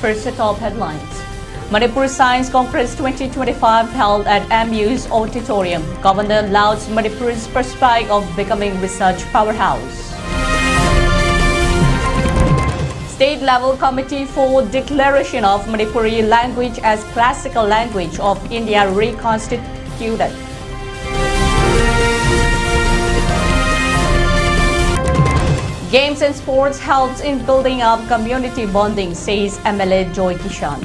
First, the top headlines. Manipur Science Congress 2025 held at MU's auditorium. Governor lauds Manipur's prospect of becoming research powerhouse. State-level committee for declaration of Manipuri language as classical language of India reconstituted. Games and sports helps in building up community bonding, says MLA Joy Kishan.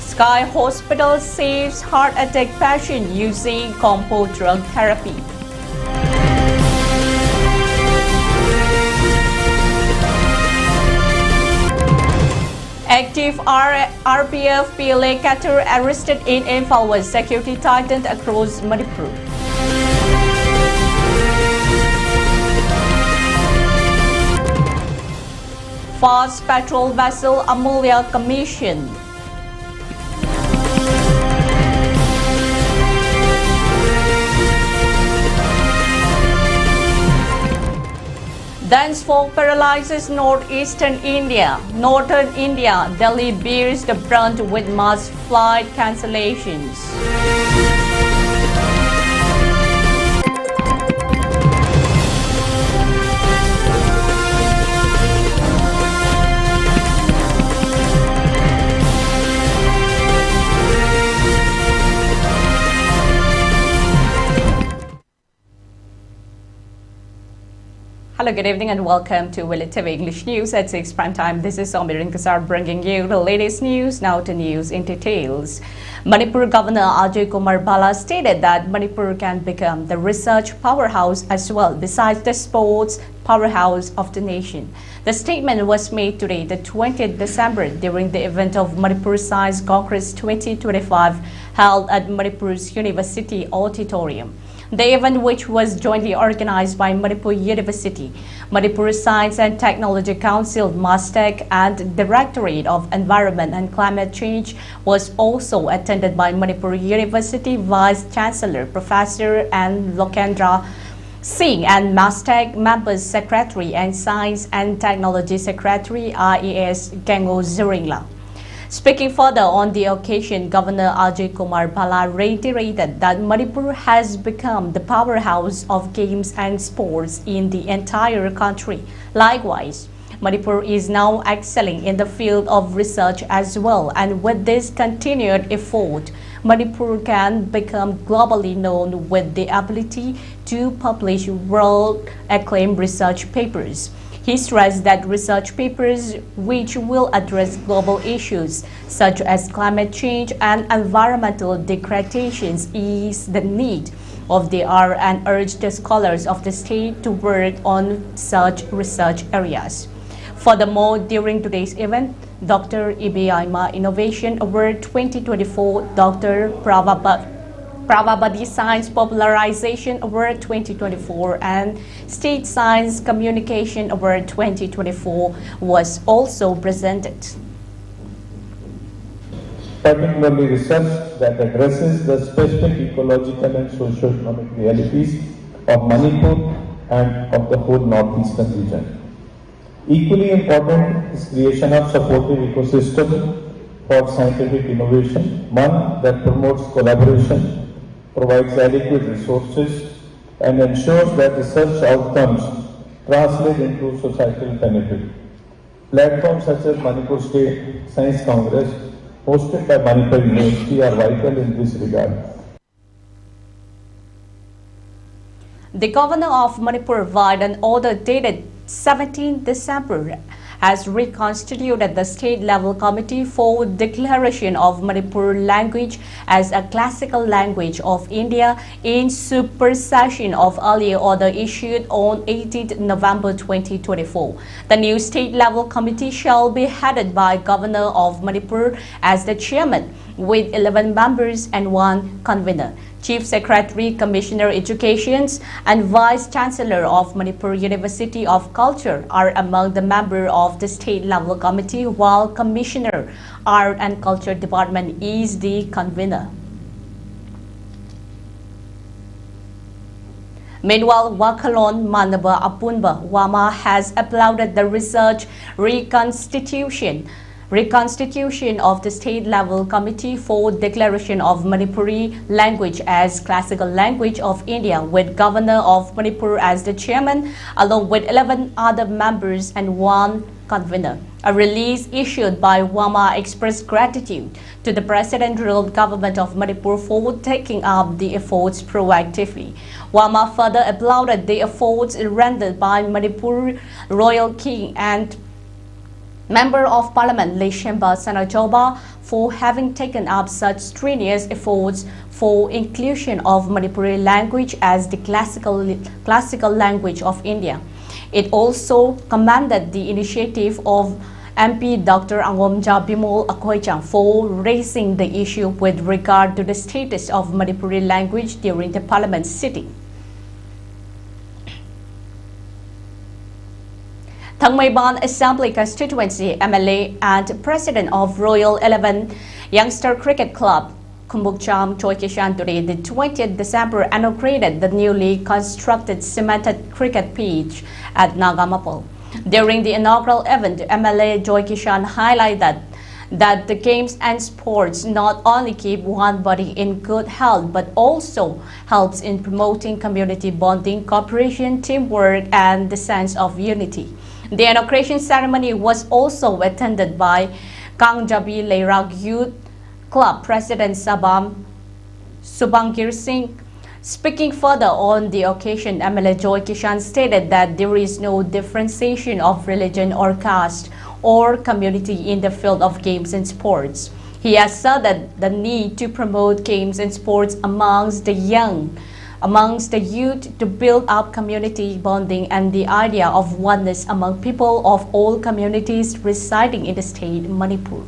Sky Hospital saves heart attack patient using combo drug therapy. Active RPF PLA cadre arrested in Imphal was security tightened across Manipur. Fast patrol vessel Amulya commissioned. Dense fog paralyzes northeastern India. Northern India, Delhi bears the brunt with mass flight cancellations. Hello, good evening and welcome to ELITETV English News at 6 prime time. This is Somirin bringing you the latest news. Now to news in details. Manipur Governor Ajay Kumar Bala stated that Manipur can become the research powerhouse as well, besides the sports powerhouse of the nation. The statement was made today, the 20th December, during the event of Manipur Science Congress 2025 held at Manipur's University Auditorium. The event, which was jointly organized by Manipur University, Manipur Science and Technology Council, MASTEC, and Directorate of Environment and Climate Change, was also attended by Manipur University Vice Chancellor Professor N. Lokendra Singh and MASTEC Members Secretary and Science and Technology Secretary IAS Gengo Ziringla. Speaking further on the occasion, Governor Ajay Kumar Bala reiterated that Manipur has become the powerhouse of games and sports in the entire country. Likewise, Manipur is now excelling in the field of research as well, and with this continued effort, Manipur can become globally known with the ability to publish world-acclaimed research papers. He stressed that research papers which will address global issues such as climate change and environmental degradations is the need of the hour and urged the scholars of the state to work on such research areas. Furthermore, during today's event, Dr. Ibiaima Innovation Award 2024, Dr. Pravabadi Science Popularization Award 2024 and State Science Communication Award 2024 was also presented. Particularly research that addresses the specific ecological and socio-economic realities of Manipur and of the whole northeastern region. Equally important is creation of supportive ecosystem for scientific innovation, one that promotes collaboration, provides adequate resources, and ensures that research outcomes translate into societal benefit. Platforms such as Manipur State Science Congress, hosted by Manipur University, are vital in this regard. The Governor of Manipur via an order dated 17 December has reconstituted the state-level committee for declaration of Manipur language as a classical language of India in supersession of earlier order issued on 18 November 2024. The new state-level committee shall be headed by Governor of Manipur as the chairman, with 11 members and 1 convener. Chief Secretary, Commissioner Education, and Vice Chancellor of Manipur University of Culture are among the members of the state-level committee, while Commissioner Art and Culture Department is the convener. Meanwhile, Wakalon Manaba Apunba Wama has applauded the research reconstitution of the state-level committee for declaration of Manipuri language as classical language of India, with Governor of Manipur as the chairman, along with 11 other members and one convener. A release issued by Wama expressed gratitude to the president-ruled government of Manipur for taking up the efforts proactively. Wama further applauded the efforts rendered by Manipur Royal King and Member of Parliament Leshemba Sanajoba for having taken up such strenuous efforts for inclusion of Manipuri language as the classical language of India. It also commended the initiative of MP Dr. Angomja Bimol Akoichang for raising the issue with regard to the status of Manipuri language during the Parliament sitting. Thangmaiban Assembly Constituency MLA and President of Royal 11 Youngster Cricket Club, Kumbukcham Choikishan today, the 20th December, inaugurated the newly constructed cemented cricket pitch at Nagamapal. During the inaugural event, MLA Joy Kishan highlighted that the games and sports not only keep one body in good health but also helps in promoting community bonding, cooperation, teamwork, and the sense of unity. The inauguration ceremony was also attended by Kangjabi Leirag Youth Club President Sabam Subangir Singh. Speaking further on the occasion, MLA Joy Kishan stated that there is no differentiation of religion or caste or community in the field of games and sports. He asserted the need to promote games and sports amongst the youth to build up community bonding and the idea of oneness among people of all communities residing in the state Manipur.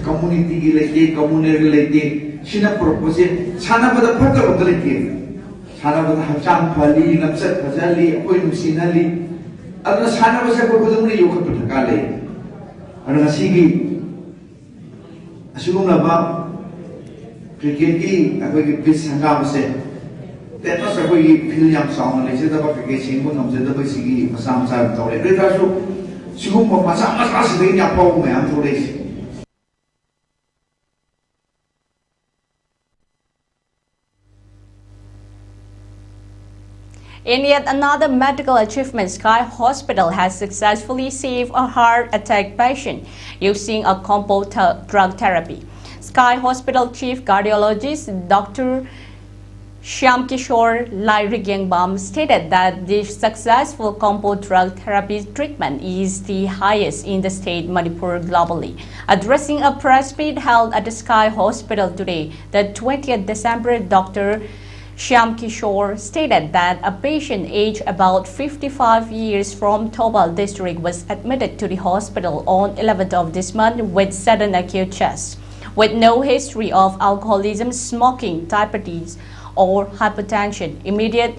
Community community China propose China with a part of the game. China with Hacham Pali, Namsat Pazali, Oinusinali, other China was a good yoke to the Gale. And a Sigi Asumaba Cricket, a very piece and Gamse. That was a very Piliam song, and they said about cricket, one of the Sigi, Masam Side, Sugum Masam Asina Pong, and Torres. In yet another medical achievement, Sky Hospital has successfully saved a heart attack patient using a combo drug therapy. Sky Hospital Chief Cardiologist Dr. Shyamkishore Lairigengbam stated that the successful combo drug therapy treatment is the highest in the state Manipur globally. Addressing a press meet held at the Sky Hospital today, the 20th December, Dr. Shyam Kishore stated that a patient aged about 55 years from Tobal district was admitted to the hospital on 11th of this month with sudden acute chest, with no history of alcoholism, smoking, diabetes, or hypertension. Immediate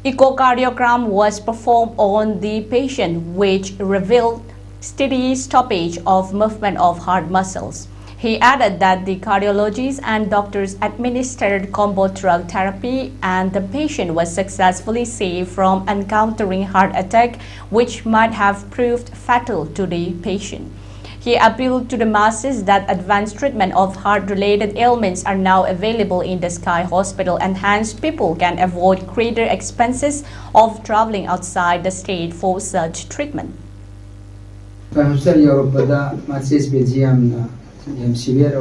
echocardiogram was performed on the patient, which revealed steady stoppage of movement of heart muscles. He added that the cardiologists and doctors administered combo drug therapy and the patient was successfully saved from encountering heart attack, which might have proved fatal to the patient. He appealed to the masses that advanced treatment of heart-related ailments are now available in the Sky Hospital, and hence people can avoid greater expenses of traveling outside the state for such treatment. Severe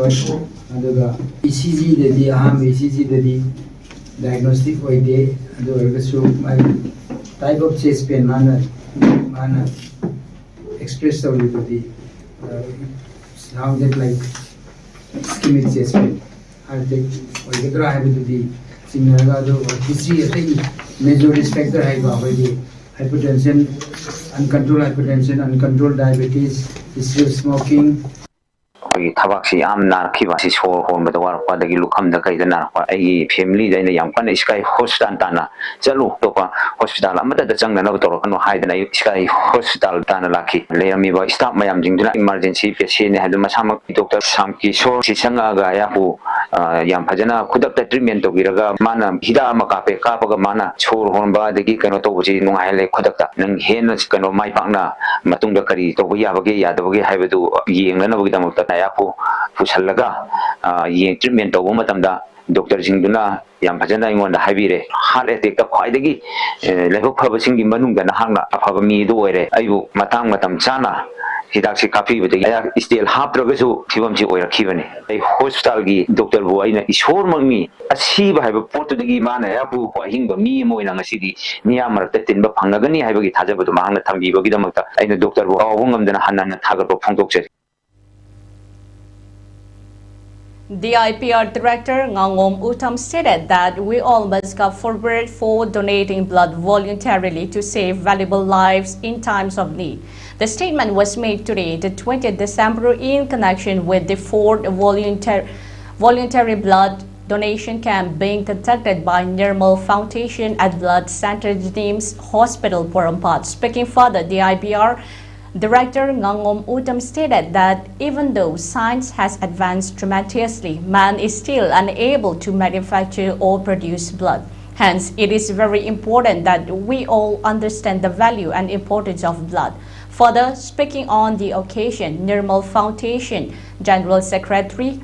ECG ECG diagnostic my type of chest pain mana expressed sounded like ischemic chest pain. I'll take history major risk factor hypertension, uncontrolled diabetes, history of smoking. ꯑꯩꯈꯣꯏꯒꯤ ꯊꯕꯛꯁꯤ ꯌꯥꯝ ꯅꯥꯔꯛꯈꯤꯕ ꯁꯤ ꯁꯣꯔ ꯍꯣꯟꯕꯗ ꯋꯥꯔꯛꯄ ꯑꯗꯒꯤ ꯂꯨꯈꯝꯗ ꯀꯩꯗ ꯅꯥꯔꯛꯄ ꯑꯩꯒꯤ ꯐꯦꯃꯤꯂꯤꯗ ꯑꯩꯅ ꯌꯥꯝ ꯀꯟꯅ ꯁ꯭ꯀꯥꯏ ꯍꯣꯁꯄꯤꯇꯥꯜ ꯇꯥꯟꯅ ꯆꯠꯂꯨ ꯑꯇꯣꯞꯄ ꯍꯣꯁꯄꯤꯇꯥꯜ ꯑꯃꯠꯇꯗ ꯆꯪꯗꯅꯕ ꯇꯧꯔꯛꯀꯅꯨ ꯍꯥꯏꯗꯅ ꯑꯩ ꯁ꯭ꯀꯥꯏ ꯍꯣꯁꯄꯤꯇꯥꯜ ꯇꯥꯟꯅ ꯂꯥꯛꯈꯤ ꯂꯩꯔꯝꯃꯤꯕ ꯁ꯭ꯇꯥꯐ ꯃꯌꯥꯝꯁꯤꯡꯗꯨꯅ ꯏꯃꯥꯔꯖꯦꯟꯁꯤ ꯄꯦꯁꯦꯟꯅꯦ ꯍꯥꯏꯗꯨꯅ ꯃꯁꯥꯃꯛ ꯗꯣꯛꯇꯔ ꯁꯥꯝꯀꯤ ꯁꯣꯔꯁꯤ ꯆꯪꯉꯛꯑꯒ ꯑꯩꯍꯥꯛꯄꯨ ꯌꯥꯝ ꯐꯖꯅ ꯈꯨꯗꯛꯇ ꯇ꯭ꯔꯤꯠꯃꯦꯟ ꯇꯧꯕꯤꯔꯒ ꯃꯥꯅ ꯍꯤꯗꯥꯛ ꯑꯃ ꯀꯥꯞꯄꯒ ꯃꯥꯅ ꯁꯣꯔ ꯍꯣꯟꯕ ꯑꯗꯒꯤ ꯀꯩꯅꯣ ꯇꯧꯕꯁꯤ ꯅꯨꯡꯉꯥꯏꯍꯜꯂꯦ ꯈꯨꯗꯛꯇ ꯅꯪ ꯍꯦꯟꯅ ꯀꯩꯅꯣ ꯃꯥꯏ ꯄꯥꯛꯅ ꯃꯇꯨꯡꯗ ꯀꯔꯤ ꯇꯧꯕ ꯌꯥꯕꯒꯦ ꯌꯥꯗꯕꯒꯦ ꯍꯥꯏꯕꯗꯨ ꯌꯦꯡꯅꯅꯕꯒꯤꯗꯃꯛꯇ ꯑꯩꯍꯥꯛꯄꯨ ꯄꯨꯁꯜꯂꯒ ꯇ꯭ꯔꯤꯠꯃꯦꯟ ꯇꯧꯕ ꯃꯇꯝꯗ ꯗꯣꯛꯇꯔꯁꯤꯡꯗꯨꯅ ꯌꯥꯝ ꯐꯖꯅ ꯑꯩꯉꯣꯟꯗ ꯍꯥꯏꯕꯤꯔꯦ ꯍꯥꯔꯠ ꯑꯦꯇꯦꯛꯇ ꯈ꯭ꯋꯥꯏꯗꯒꯤ ꯂꯥꯏꯕꯛ ꯐꯕꯁꯤꯡꯒꯤ ꯃꯅꯨꯡꯗ ꯅꯍꯥꯛꯅ ꯑꯐꯕ ꯃꯤ ꯑꯗꯨ ꯑꯣꯏꯔꯦ ꯑꯩꯕꯨ ꯃꯇꯝ ꯆꯥꯅ ꯍꯤꯗꯥꯛꯁꯤ ꯀꯥꯞꯄꯤꯕꯗꯒꯤ ꯑꯩꯍꯥꯛ ꯁ꯭ꯇꯦꯜ ꯍꯥꯞꯇ꯭ꯔꯒꯁꯨ ꯐꯤꯕꯝꯁꯤ ꯑꯣꯏꯔꯛꯈꯤꯕꯅꯤ ꯑꯩ ꯍꯣꯁꯄꯤꯇꯥꯜꯒꯤ ꯗꯣꯛꯇꯔꯕꯨ ꯑꯩꯅ ꯏꯁꯣꯔꯃꯛꯅꯤ ꯑꯁꯤꯕ ꯍꯥꯏꯕ ꯄꯣꯠꯇꯨꯗꯒꯤ ꯃꯥꯅ ꯑꯩꯍꯥꯛꯄꯨ ꯑꯍꯤꯡꯕ ꯃꯤ ꯑꯃ ꯑꯣꯏꯅ ꯉꯁꯤꯗꯤ ꯃꯤꯌꯥꯝ ꯃꯔꯛꯇ ꯇꯤꯟꯕ ꯐꯪꯉꯒꯅꯤ ꯍꯥꯏꯕꯒꯤ ꯊꯥꯖꯕꯗꯨ ꯃꯍꯥꯛꯅ ꯊꯝꯕꯤꯕꯒꯤꯗꯃꯛꯇ ꯑꯩꯅ ꯗꯣꯛꯇꯔꯕꯨ ꯀꯥꯎꯕ ꯉꯝꯗꯅ ꯍꯟꯅ ꯊꯥꯒꯠꯄ ꯐꯣꯡꯗꯣꯛꯆꯔꯤ. The IPR director Ngangom Utam stated that we all must come forward for donating blood voluntarily to save valuable lives in times of need. The statement was made today, the 20th December, in connection with the fourth voluntary blood donation camp being conducted by Nirmal Foundation at Blood Center James Hospital, Porampat. Speaking further, the IPR Director Ngangom Utam stated that even though science has advanced tremendously, man is still unable to manufacture or produce blood. Hence, it is very important that we all understand the value and importance of blood. Further, speaking on the occasion, Nirmal Foundation General Secretary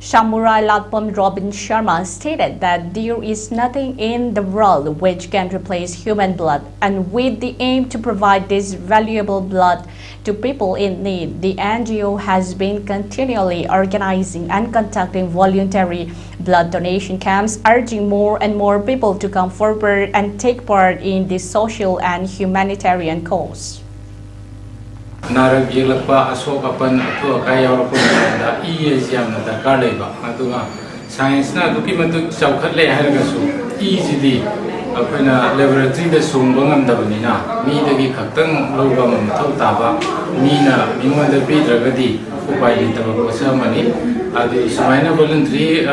Samurai Latpam Robin Sharma stated that there is nothing in the world which can replace human blood, and with the aim to provide this valuable blood to people in need, the NGO has been continually organizing and conducting voluntary blood donation camps, urging more and more people to come forward and take part in this social and humanitarian cause. Narak yelakpa asok apan athu akai yaurappa matanda exam na darkar leiba aduga science na duki matu chawkhat le hairaga su easily akoina laboratory da sungba ngamdabani na mi dagi khaktang lawba mathau taba mi na mingonda pidragadi upai litaba posa mani adu sumaina voluntary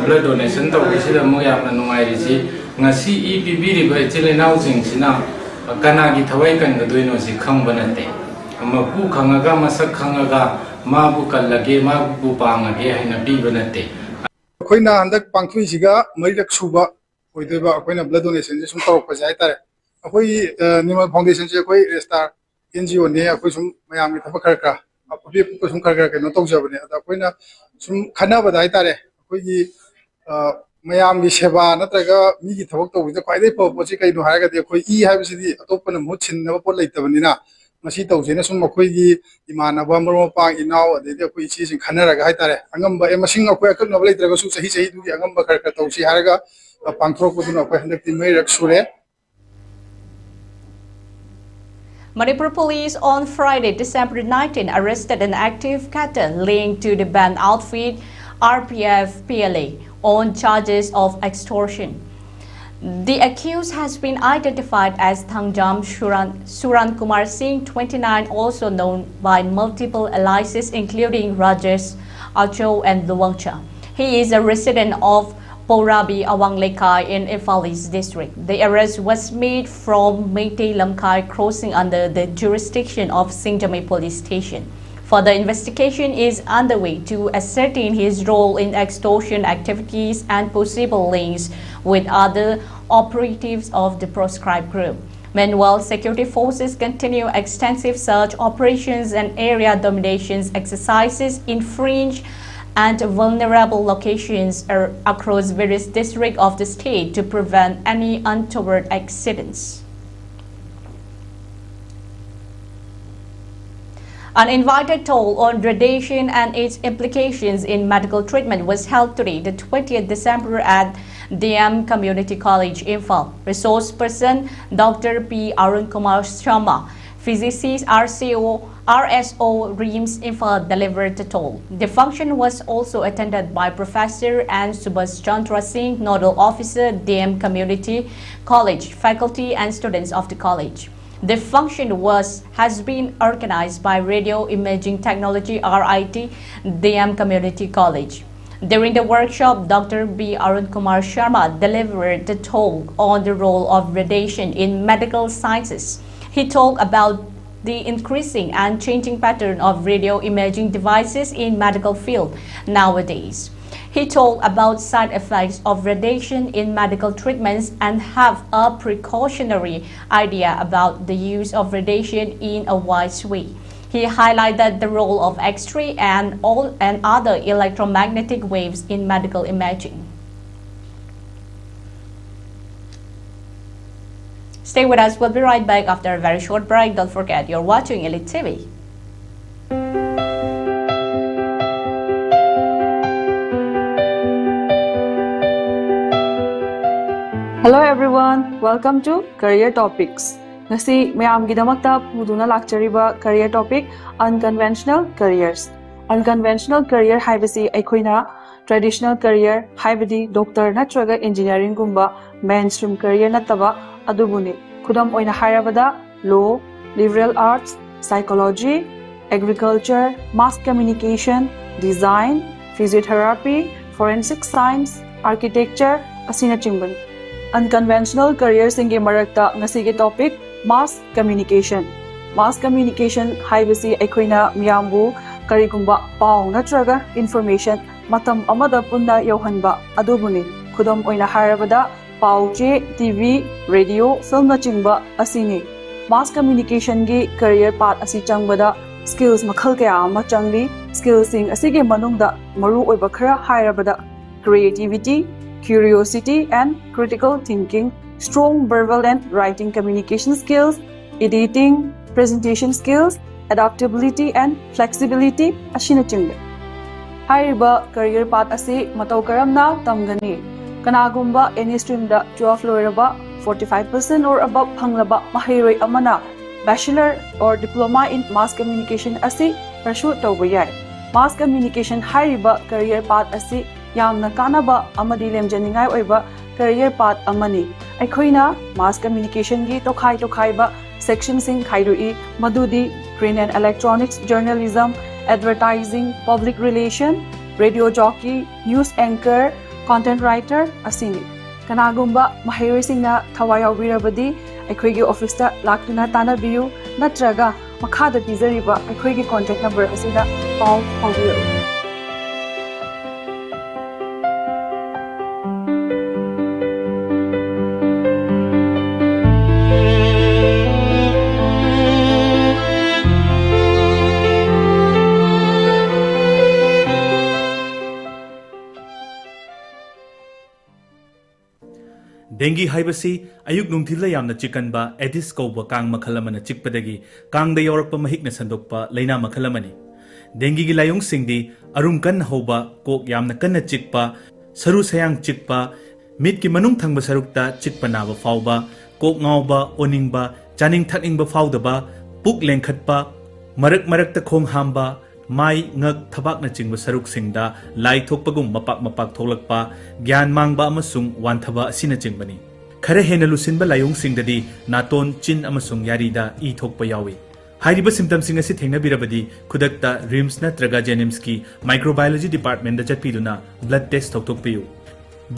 blood donation tawbisida mo yamna nungai risi ngasi e bibiri ba chile now jing sina kana gi thawai kan ga doino si khangba nate mabu khangaga masak khangaga mabu kallage mabu pangage haina piba nate akoina handak pangthui siga mairak suba oideba akoina blood donation je sum tawpa jai tare akoi Nirmal Foundation je akoi star NGO ne akoi sum mayam gi thaba khar api ko sum khar ke no tawjabane ada akoina sum khana badai tare akoi gi mayam gi seba natraga mi gi thabak tawbida kwaidai pochi kai no haraga de akoi I habisidi atopana mutsin na pot leitabani na masi tawjena sum akoi gi imanaba marmapa inaw adede akoi chi sing khanaraga hai tare angamba emasing akoi akak no leitraga su sahi du gi angamba khar tawsi haraga pangthrok puduna akoi handakti mairak sure. Manipur police on Friday, December 19, arrested an active cutter linked to the band outfit RPF-PLA on charges of extortion. The accused has been identified as Thangjam Suran Kumar Singh, 29, also known by multiple aliases including Rajesh, Acho and Luwangcha. He is a resident of Porabi Awanglekai in Ifalis district. The arrest was made from Meitei Lamkai crossing under the jurisdiction of Singjamei police station. Further investigation is underway to ascertain his role in extortion activities and possible links with other operatives of the proscribed group. Meanwhile, security forces continue extensive search operations and area dominations exercises in fringe and vulnerable locations across various districts of the state to prevent any untoward accidents. An invited toll on radiation and its implications in medical treatment was held today, the 20th December at DM Community College, Imphal. Resource person Dr. P. Arun Kumar Sharma, physicist RSO Reams Imphal delivered the toll. The function was also attended by Professor and Subhas Chandra Singh, Nodal Officer, DM Community College, faculty and students of the college. The function has been organized by Radio Imaging Technology RIT, DM Community College. During the workshop, Dr. B. Arun Kumar Sharma delivered the talk on the role of radiation in medical sciences. He talked about the increasing and changing pattern of radio imaging devices in medical field nowadays. He talked about side effects of radiation in medical treatments and have a precautionary idea about the use of radiation in a wise way. He highlighted the role of X-ray and other electromagnetic waves in medical imaging. Stay with us, we'll be right back after a very short break. Don't forget, you're watching Elite TV. Hello everyone, welcome to Career Topics. Ngasi mayam gidamakta puduna lakchariba career topic unconventional careers. Unconventional career haibasi aikoina traditional career haibadi doctor natraga engineering gumba mainstream career nataba adubuni khudam oina hairabada law, liberal arts, psychology, agriculture, mass communication, design, physiotherapy, forensic science, architecture asina chingbani. Unconventional careers inge marakta ngasige topic mass communication. Mass communication haibasi aikoina miyambu karigumba pau natraga information matam amada punna yohanba adubuni khudam oina hairabada pau che TV radio film na chingba asini. Mass communication gi career path asi changbada skills makhal kaya ama changli. Skills sing asige manungda maru oiba khara hairabada creativity, curiosity and critical thinking, strong verbal and writing communication skills, editing, presentation skills, adaptability and flexibility asina chingbe. Hairiba career path asi matau karamna tamgani. Kanagumba any stream da 12 loiraba 45% or above panglaba mahiroi amana bachelor or diploma in mass communication asi pursue tawba yai. Mass communication hairiba career path asi yamna kanaba amadi lemjaningai oiba career path amani. Aikoina mass communication gi tokhai ba section sing khairui madudi print and electronics, journalism, advertising, public relation, radio jockey, news anchor, content writer asini. Kanagumba mahiroi singna thawai yaubirabadi aikoigi office ta laktuna tanabiyu natraga makhada pizariba aikoigi contact number asida pau paubiru. Dengue haibasi ayuk nungthila yamna chikanba Aedes kauba kang makhalamana chikpadagi kang da yorakpa mahikna sandokpa leina makhalamani. Dengue gi layong singdi arum kan hoba kok yamna kanna chikpa saru sayang chikpa mit ki manung thangba sarukta chikpa naba fauba kok ngauba oningba chaning thakingba faudaba puk lengkhatpa marak ta khong hamba mai ngak thabak na chingba saruk singda lai thokpagum mapak tholakpa gyan mangba amasung wanthaba asina chingbani khare hena lusinba layong singdadi naton chin amasung yarida i thokpa yawi hairiba symptoms sing asi thengna birabadi khudakta rims natraga jenimski microbiology department da chatpiduna blood test thokpiyu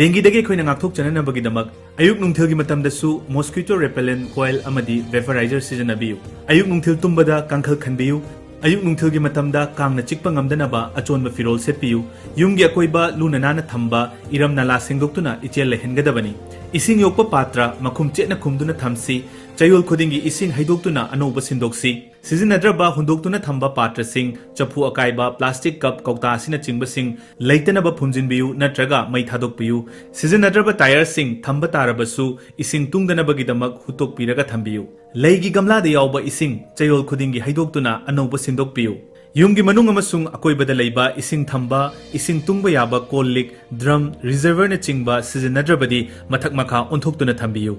dengue dagi khoina ngakthok chanana bagi damak ayuk nungthil gi matam dasu mosquito repellent coil amadi vaporizer sijanabiyu ayuk nungthil tumbada kangkhal khanbiyu ayuk nungthil gi matamda kangna chikpa ngamdanaba achonba firol setpiyu yumgi akoiba luna nana thamba iram nala singdoktuna ichel lehengadabani ising yokpa patra makhum chena khumduna thamsi chayol khodingi ising haidoktuna anoba sindoksi sizinnadraba hundoktuna thamba patra sing chapu akaiba plastic cup kokta asina chingba sing leitanaba phumjinbiyu natraga mai thadokpiyu sizinnadraba tire sing thamba tarabasu ising tungdanabagi damak hutokpiraga thambiyu leigi gamla da yawba ising chayol khudingi haidoktuna anoba sindokpiyu yumgi manung amasung akoibada leiba ising thamba ising tungba yaba kollik drum reservoir na chingba sizinnadrabadi mathak makha onthokduna thambiyu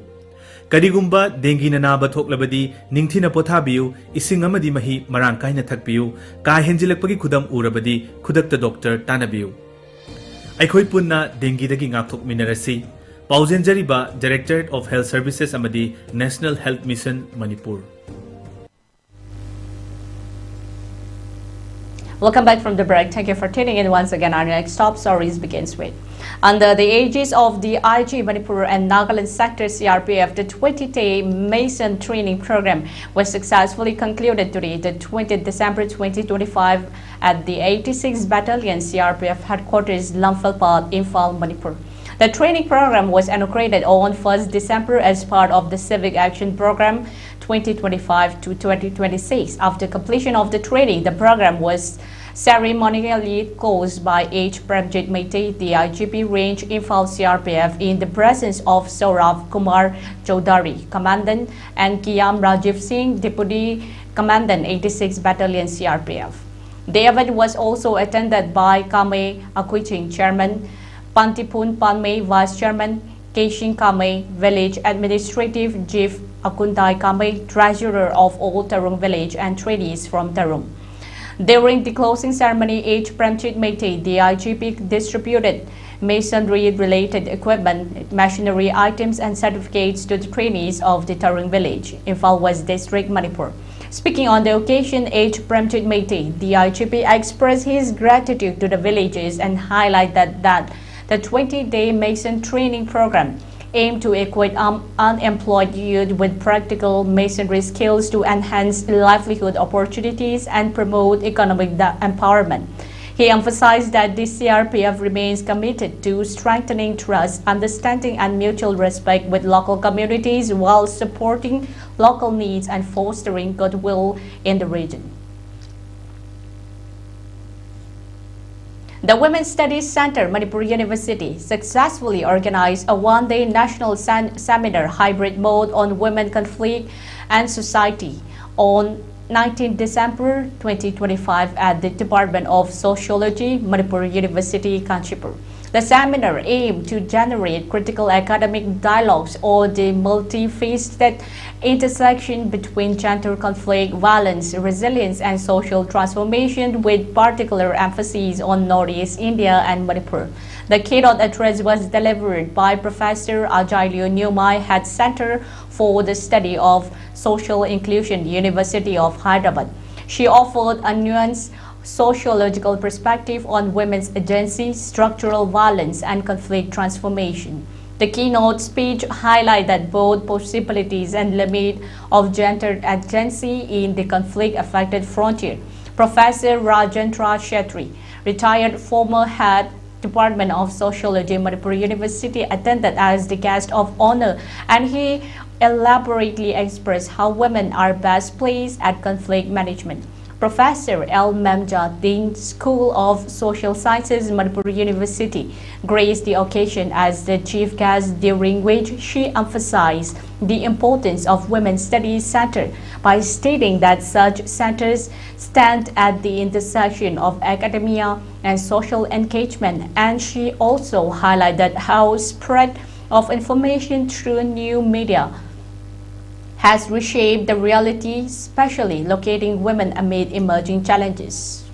Karigumba dengue na naba thoklabadi ningthina pothabiyu ising amadi mahi marang kaina thakpiyu ka henjilakpagi khudam urabadi khudakta doctor tanabiyu aikhoi punna dengue dagi ngakthok minarasi paujenjariba Directorate of Health Services amadi National Health Mission Manipur Welcome back from the break. Thank you for tuning in once again. Our next top stories begins with. Under the aegis of the IG Manipur and Nagaland sector CRPF, the 20-day Mason training program was successfully concluded today, the 20th December 2025, at the 86th Battalion CRPF headquarters, Lamphal, Imphal, Manipur. The training program was inaugurated on 1st December as part of the Civic Action Program 2025 to 2026. After completion of the training, the program was ceremonially closed by H. Premjit Meitei, the IGP Range Imphal CRPF, in the presence of Saurav Kumar Chaudhary, Commandant, and Kiyam Rajiv Singh, Deputy Commandant, 86 Battalion CRPF. The event was also attended by Kame Akwiching, Chairman, Pantipun Palme, Vice Chairman, Keshin Kame, Village Administrative Chief Akuntai Kame, Treasurer of all Tarung Village, and trainees from Tarung. During the closing ceremony, H. Premjit Meitei, the IGP, distributed masonry-related equipment, machinery items, and certificates to the trainees of the Tarung Village, Imphal West District, Manipur. Speaking on the occasion, H. Premjit Meitei, the IGP, expressed his gratitude to the villagers and highlighted that the 20-day Mason training program aimed to equip unemployed youth with practical masonry skills to enhance livelihood opportunities and promote economic empowerment. He emphasized that the CRPF remains committed to strengthening trust, understanding, and mutual respect with local communities while supporting local needs and fostering goodwill in the region. The Women's Studies Center, Manipur University, successfully organized a one-day national seminar hybrid mode on women, conflict, and society on 19 December 2025 at the Department of Sociology, Manipur University, Kanchipur. The seminar aimed to generate critical academic dialogues on the multifaceted intersection between gender conflict, violence, resilience, and social transformation, with particular emphasis on Northeast India and Manipur. The keynote address was delivered by Professor Ajailio Nyumai, Head Center for the Study of Social Inclusion, University of Hyderabad. She offered a nuanced sociological perspective on women's agency, structural violence, and conflict transformation. The keynote speech highlighted both possibilities and limits of gender agency in the conflict-affected frontier. Professor Rajendra Shetty, retired former head Department of Sociology, Manipur University, attended as the guest of honor, and he elaborately expressed how women are best placed at conflict management. Professor L. Memja, Dean, School of Social Sciences, Manipur University, graced the occasion as the chief guest, during which she emphasized the importance of Women's Studies Center by stating that such centers stand at the intersection of academia and social engagement, and she also highlighted how spread of information through new media has reshaped the reality, especially locating women amid emerging challenges.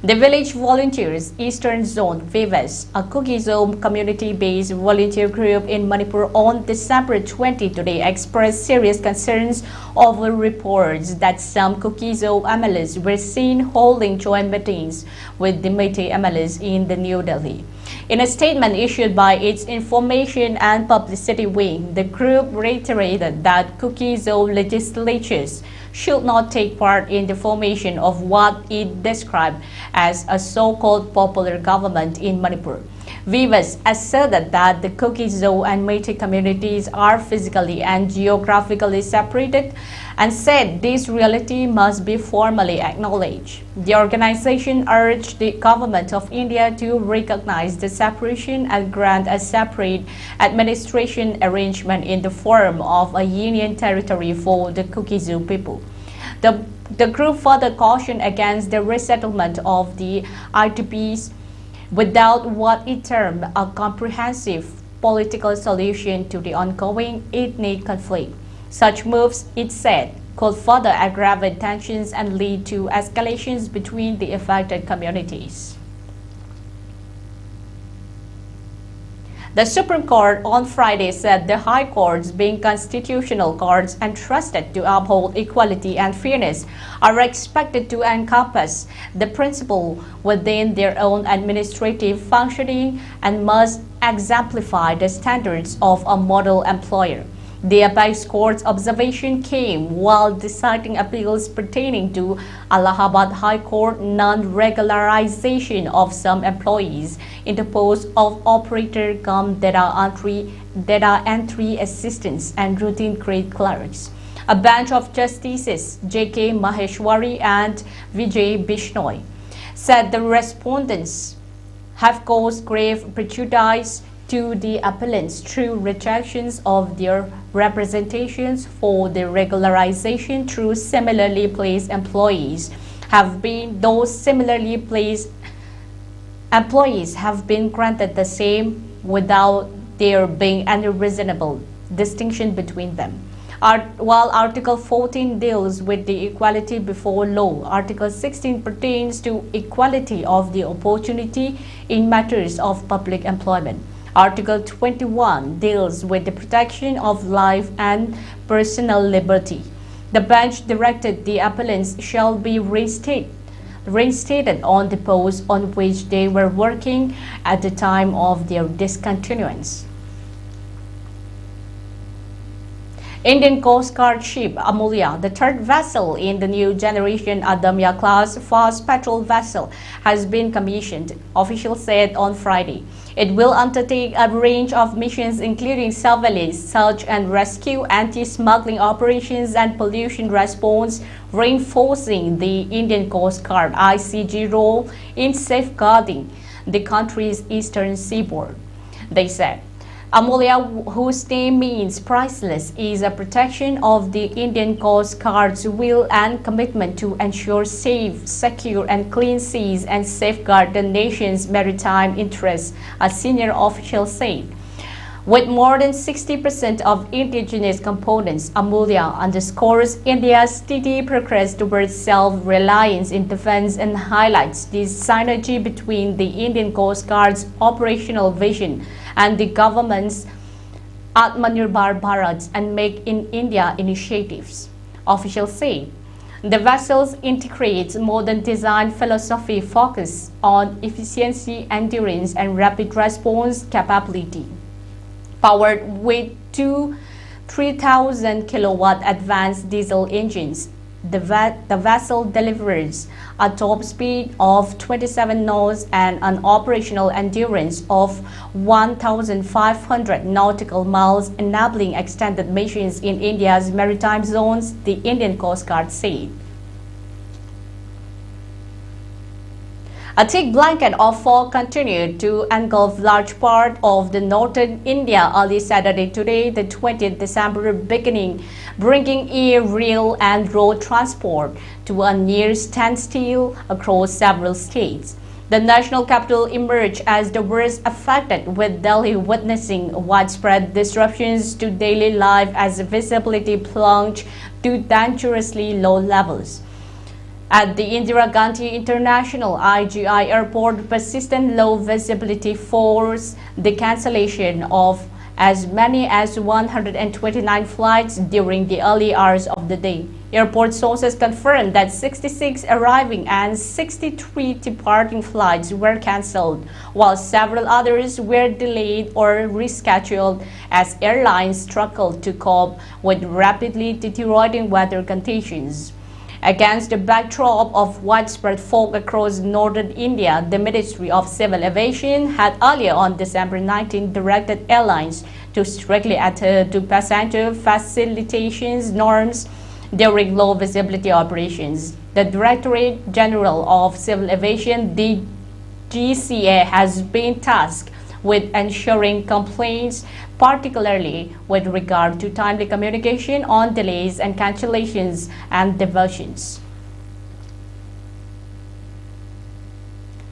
The Village Volunteers Eastern Zone (VIVES), a Kuki-Zone community-based volunteer group in Manipur, on December 20 today expressed serious concerns over reports that some Kuki-Zone MLAs were seen holding joint meetings with the Meitei MLAs in the New Delhi. In a statement issued by its Information and Publicity Wing, the group reiterated that Kuki-Zone legislatures should not take part in the formation of what it described as a so-called popular government in Manipur. VIVES asserted that the Kuki-Zone and Meitei communities are physically and geographically separated and said this reality must be formally acknowledged. The organization urged the government of India to recognize the separation and grant a separate administration arrangement in the form of a union territory for the Kuki-Zone people. The group further cautioned against the resettlement of the IDPs without what it termed a comprehensive political solution to the ongoing ethnic conflict. Such moves, it said, could further aggravate tensions and lead to escalations between the affected communities. The Supreme Court on Friday said the High Courts, being constitutional courts entrusted to uphold equality and fairness, are expected to encompass the principle within their own administrative functioning and must exemplify the standards of a model employer. The apex court's observation came while deciding appeals pertaining to Allahabad High Court non-regularization of some employees in the post of operator cum data entry assistants and routine grade clerks. A bench of Justices J.K. Maheshwari and Vijay Bishnoi said the respondents have caused grave prejudice to the appellants through rejections of their representations for the regularization through similarly placed employees those similarly placed employees have been granted the same without there being any reasonable distinction between them. While Article 14 deals with the equality before law, Article 16 pertains to equality of the opportunity in matters of public employment. Article 21 deals with the protection of life and personal liberty. The bench directed the appellants shall be reinstated on the post on which they were working at the time of their discontinuance. Indian Coast Guard ship Amulya, the third vessel in the new generation Adamya class fast patrol vessel, has been commissioned, officials said on Friday. It will undertake a range of missions including surveillance, search and rescue, anti-smuggling operations and pollution response, reinforcing the Indian Coast Guard ICG role in safeguarding the country's eastern seaboard. They said Amulya, whose name means priceless, is a protection of the Indian Coast Guard's will and commitment to ensure safe, secure and clean seas and safeguard the nation's maritime interests, a senior official said. With more than 60% of indigenous components, Amulya underscores India's steady progress towards self-reliance in defense and highlights the synergy between the Indian Coast Guard's operational vision and the government's Atmanirbhar Bharat and Make in India initiatives. Officials say the vessels integrate modern design philosophy focused on efficiency, endurance, and rapid response capability. Powered with two 3,000 kilowatt advanced diesel engines, the vessel delivers a top speed of 27 knots and an operational endurance of 1,500 nautical miles, enabling extended missions in India's maritime zones, the Indian Coast Guard said. A thick blanket of fog continued to engulf large part of the northern India early Saturday today, the 20th December, bringing air, rail and road transport to a near standstill across several states. The national capital emerged as the worst affected, with Delhi witnessing widespread disruptions to daily life as visibility plunged to dangerously low levels. At the Indira Gandhi International IGI Airport, persistent low visibility forced the cancellation of as many as 129 flights during the early hours of the day. Airport sources confirmed that 66 arriving and 63 departing flights were cancelled, while several others were delayed or rescheduled as airlines struggled to cope with rapidly deteriorating weather conditions. Against the backdrop of widespread fog across northern India, the Ministry of Civil Aviation had earlier on December 19 directed airlines to strictly adhere to passenger facilitation norms during low visibility operations. The Directorate General of Civil Aviation, DGCA, has been tasked with ensuring complaints, particularly with regard to timely communication on delays and cancellations and diversions.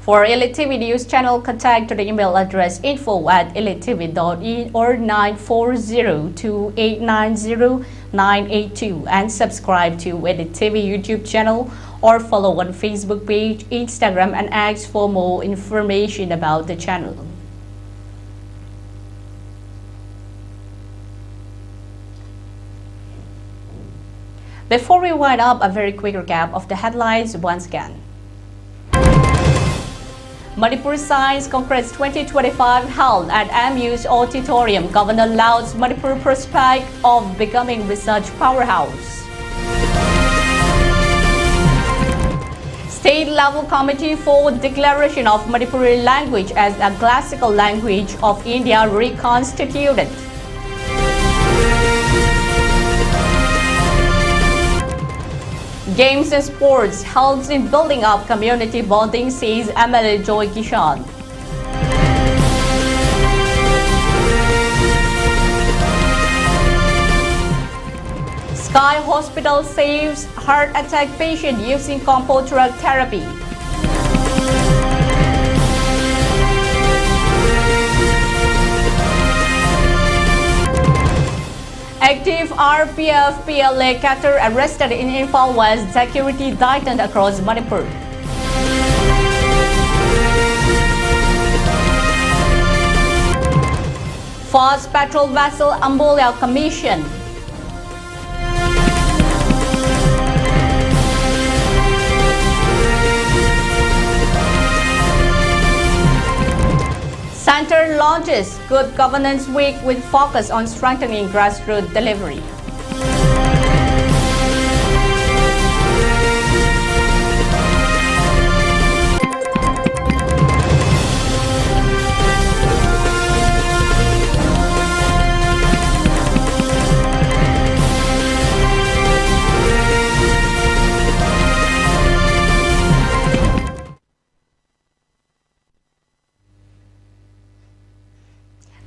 For ELITETV News Channel, contact to the email address info@elitetv.in or 9402890982 and subscribe to ELITETV YouTube channel or follow on Facebook page, Instagram and X for more information about the channel. Before we wind up, a very quick recap of the headlines once again. Manipur Science Congress 2025 held at MU's auditorium. Governor lauds Manipur prospect of becoming research powerhouse. State-level committee for declaration of Manipuri language as a classical language of India reconstituted. Games and sports helps in building up community bonding, says MLA Joy Kishan. Sky Hospital saves heart attack patient using combo drug therapy. Active RPF PLA captor arrested in Imphal West, security tightened across Manipur. Fast patrol vessel Ambolia commission. Center launches Good Governance Week with focus on strengthening grassroots delivery.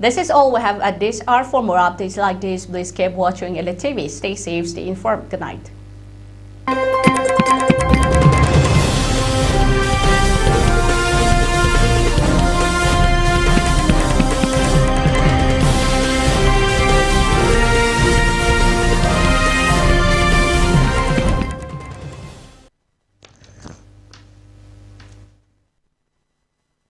This is all we have at this hour. For more updates like this, please keep watching ELITETV. Stay safe, stay informed. Good night.